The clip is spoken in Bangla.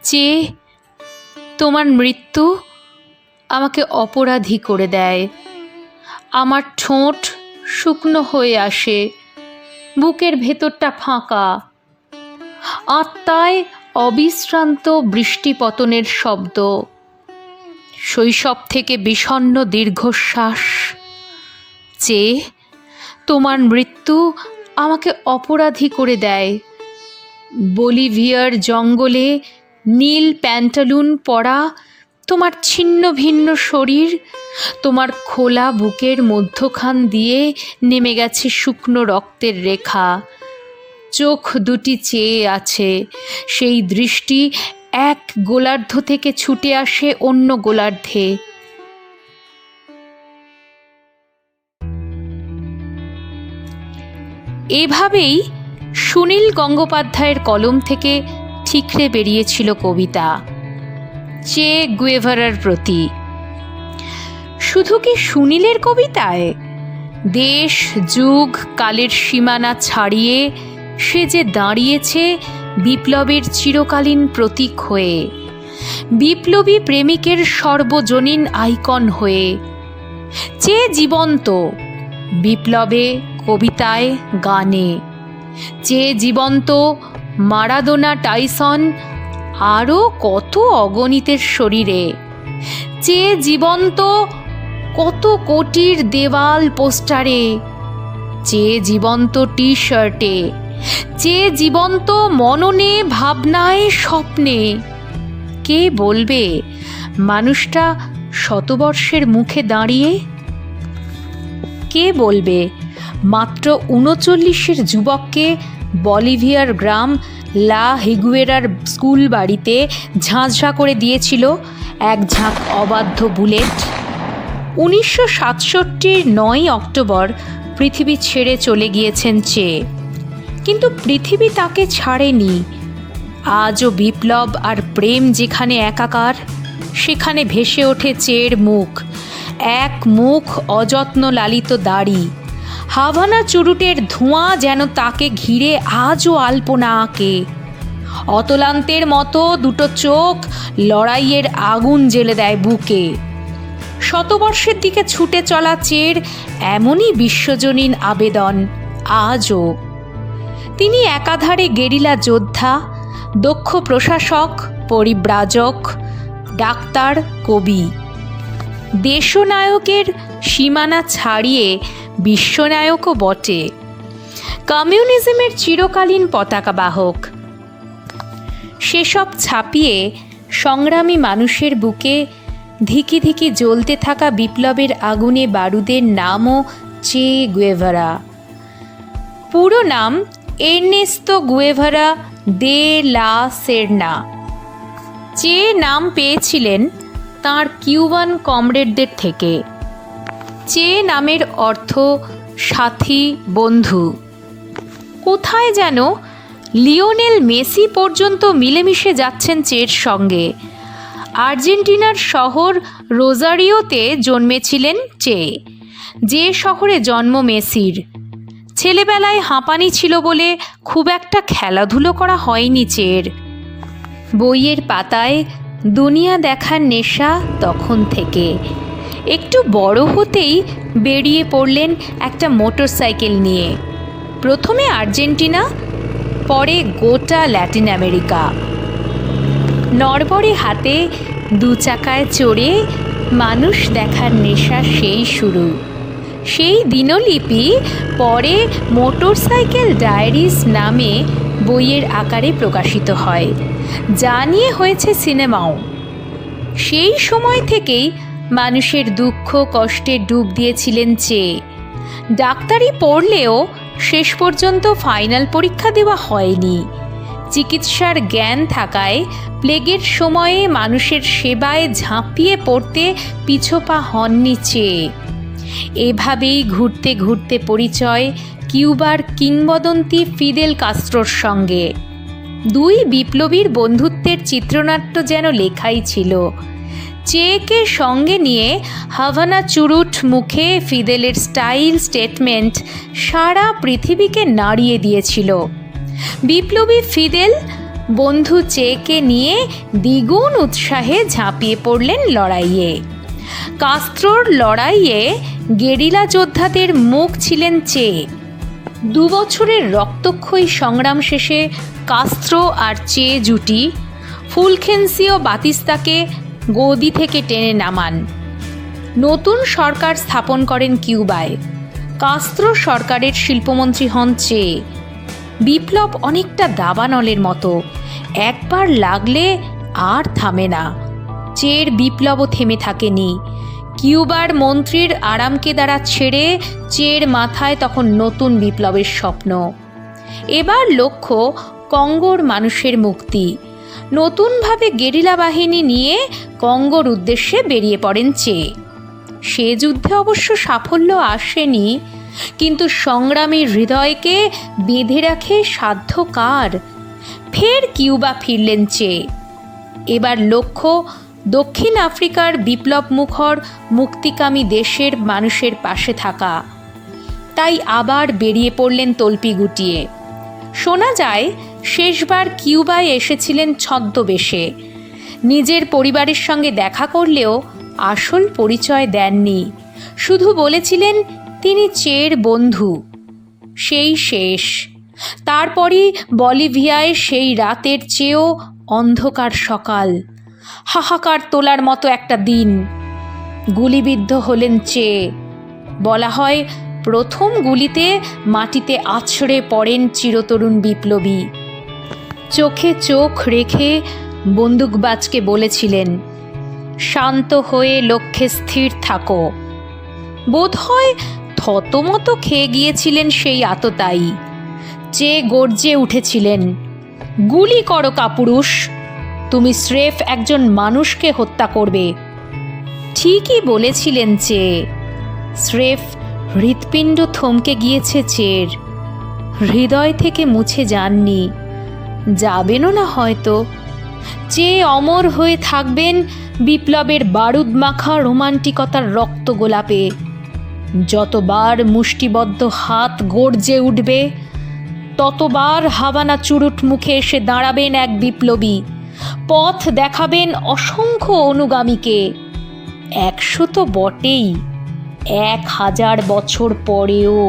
চে, তোমার মৃত্যু আমাকে অপরাধী করে দেয়। আমার ঠোঁট শুকনো হয়ে আসে, বুকের ভেতরটা ফাঁকা, আত্মায় অবিশ্রান্ত বৃষ্টিপতনের শব্দ, শৈশব থেকে বিষণ্ণ দীর্ঘশ্বাস। চে, তোমার মৃত্যু আমাকে অপরাধী করে দেয়। বলিভিয়ার জঙ্গলে নীল প্যান্টালুন পরা তোমার ছিন্ন ভিন্ন শরীর, তোমার খোলা বুকের মধ্যখান দিয়ে নেমে গেছে শুকনো রক্তের রেখা। চোখ দুটি চেয়ে আছে, সেই দৃষ্টি এক গোলার্ধ থেকে ছুটে আসে অন্য গোলার্ধে। এভাবেই সুনীল গঙ্গোপাধ্যায়ের কলম থেকে ঠিকরে বেরিয়েছিল কবিতা চে গুয়েভারার প্রতি। শুধু কি সুনীলের কবিতায়? দেশ যুগ কালের সীমানা ছাড়িয়ে সে যে দাঁড়িয়েছে বিপ্লবের চিরকালীন প্রতীক হয়ে, বিপ্লবী প্রেমিকের সর্বজনীন আইকন হয়ে। চে জীবন্ত, বিপ্লবে, কবিতায়, গানে। চে জীবন্ত মারাদোনা, টাইসন, আরও কত অগণিতের শরীরে। চে জীবন্ত কত কোটির দেওয়াল পোস্টারে। চে জীবন্ত টি শার্টে। চে জীবন্ত মননে, ভাবনায়, স্বপ্নে। কে বলবে মানুষটা শতবর্ষের মুখে দাঁড়িয়ে? কে বলবে মাত্র ৩৯-এর যুবককে বলিভিয়ার গ্রাম লা হিগুয়েরার স্কুল বাড়িতে ঝাঁঝরা করে দিয়েছিল এক ঝাঁক অবাধ্য বুলেট? ১৯৬৭-র ৯ অক্টোবর পৃথিবী ছেড়ে চলে গিয়েছেন চে, কিন্তু পৃথিবী তাকে ছাড়েনি। আজও বিপ্লব আর প্রেম যেখানে একাকার, সেখানে ভেসে ওঠে চের মুখ, এক মুখ অযত্ন লালিত দাড়ি। হাভানা চুরুটের ধোঁয়া যেন তাকে ঘিরে আজও আলপনা আঁকে। অতলান্তের মতো দুটো চোখ লড়াইয়ের আগুন জ্বেলে দেয় বুকে। শতবর্ষের দিকে ছুটে চলা চের এমনই বিশ্বজনীন আবেদন আজও। তিনি একাধারে গেরিলা যোদ্ধা, দক্ষ প্রশাসক, পরিব্রাজক, ডাক্তার, কবি। দেশনায়কের সীমানা ছাড়িয়ে বিশ্বনায়কও বটে। কমিউনিজমের চিরকালীন পতাকাবাহক। সেসব ছাপিয়ে সংগ্রামী মানুষের বুকে ধিকি ধিকি জ্বলতে থাকা বিপ্লবের আগুনে বারুদের নামও চে গুয়েভারা। পুরো নাম এর্নেস্তো গুয়েভারা দে লা সেরনা। চে নাম পেয়েছিলেন তাঁর কিউবান কমরেডদের থেকে। চে নামের অর্থ সাথী, বন্ধু। কোথায় যেন লিওনেল মেসি পর্যন্ত মিলেমিশে যাচ্ছেন চের সঙ্গে। আর্জেন্টিনার শহর রোজারিওতে জন্মেছিলেন চে, যে শহরে জন্ম মেসির। ছেলেবেলায় হাঁপানি ছিল বলে খুব একটা খেলাধুলো করা হয়নি চের। বইয়ের পাতায় দুনিয়া দেখার নেশা তখন থেকে। একটু বড় হতেই বেরিয়ে পড়লেন একটা মোটরসাইকেল নিয়ে। প্রথমে আর্জেন্টিনা, পরে গোটা ল্যাটিন আমেরিকা। নড়বড়ে হাতে দু চাকায় চড়ে মানুষ দেখার নেশা সেই শুরু। সেই দিনলিপি পরে মোটরসাইকেল ডায়েরিজ নামে বইয়ের আকারে প্রকাশিত হয়, যা নিয়ে হয়েছে সিনেমাও। সেই সময় থেকেই মানুষের দুঃখ কষ্টে ডুব দিয়েছিলেন চে। ডাক্তারি পড়লেও শেষ পর্যন্ত ফাইনাল পরীক্ষা দেওয়া হয়নি। চিকিৎসার জ্ঞান থাকায় প্লেগের সময়ে মানুষের সেবায় ঝাঁপিয়ে পড়তে পিছপা হননি চে। এভাবেই ঘুরতে ঘুরতে পরিচয় কিউবার কিংবদন্তি ফিদেল কাস্ট্রোর সঙ্গে। দুই বিপ্লবীর বন্ধুত্বের চিত্রনাট্য যেন লেখাই ছিল। চেকে সঙ্গে নিয়ে হাভানা চুরুট মুখে ফিদেলের স্টাইল স্টেটমেন্ট সারা পৃথিবীকে নাড়িয়ে দিয়েছিল। বিপ্লবী ফিদেল বন্ধু চেকে নিয়ে দ্বিগুণ উৎসাহে ঝাঁপিয়ে পড়লেন লড়াইয়ে। কাস্ত্রোর লড়াইয়ে গেরিলা যোদ্ধাদের মুখ ছিলেন চে। 2 বছরের রক্তক্ষয়ী সংগ্রাম শেষে কাস্ত্রো আর চে জুটি ফুলখেন্সিও বাতিস্তাকে গদি থেকে টেনে নামান। নতুন সরকার স্থাপন করেন কিউবায়। কাস্ত্রো সরকারের শিল্পমন্ত্রী হন চে। বিপ্লব অনেকটা দাবানলের মতো, একবার লাগলে আর থামে না। চের বিপ্লবও থেমে থাকেনি। কিউবার মন্ত্রীর আরামকেদারা ছেড়ে চের মাথায় তখন নতুন বিপ্লবের স্বপ্ন। এবার লক্ষ্য কঙ্গোর মানুষের মুক্তি। নতুনভাবে গেরিলা বাহিনী নিয়ে কঙ্গোর উদ্দেশ্যে বেরিয়ে পড়েন চে। সে যুদ্ধে অবশ্য সাফল্য আসেনি, কিন্তু সংগ্রামী হৃদয়কে বেঁধে রাখে সাধ্য কার? ফের কিউবা ফিরলেন চে। এবার লক্ষ্য দক্ষিণ আফ্রিকার বিপ্লব মুখর মুক্তিকামী দেশের মানুষের পাশে থাকা। তাই আবার বেরিয়ে পড়লেন তল্পি গুটিয়ে। শোনা যায় শেষবার কিউবায় এসেছিলেন ছদ্মবেশে। নিজের পরিবারের সঙ্গে দেখা করলেও আসল পরিচয় দেননি, শুধু বলেছিলেন তিনি চের বন্ধু। সেই শেষ। তারপরই বলিভিয়ায় সেই রাতের চেয়েও অন্ধকার সকাল, হাহাকার তোলার মতো একটা দিন। গুলিবিদ্ধ হলেন চে। বলা হয় প্রথম গুলিতে মাটিতে আছড়ে পড়েন চিরতরুণ বিপ্লবী। চোখে চোখ রেখে বন্দুকবাজকে বলেছিলেন, শান্ত হয়ে লক্ষ্যে স্থির থাকো। বোধহয় থতমত খেয়ে গিয়েছিলেন সেই আততায়ী। চে গর্জে উঠেছিলেন, গুলি করো কাপুরুষ, তুমি স্রেফ একজন মানুষকে হত্যা করবে। ঠিকই বলেছিলেন চে। স্রেফ হৃৎপিণ্ড থমকে গিয়েছে চের, হৃদয় থেকে মুছে যাননি, যাবেনও না হয়তো। চে অমর হয়ে থাকবেন বিপ্লবের বারুদ মাখা রোমান্টিকতার রক্ত গোলাপে। যতবার মুষ্টিবদ্ধ হাত গর্জে উঠবে, ততবার হাবানা চুরুট মুখে এসে দাঁড়াবেন এক বিপ্লবী, পথ দেখাবেন অসংখ্য অনুগামীকে। 100 তো বটেই, 1000 বছর পরেও।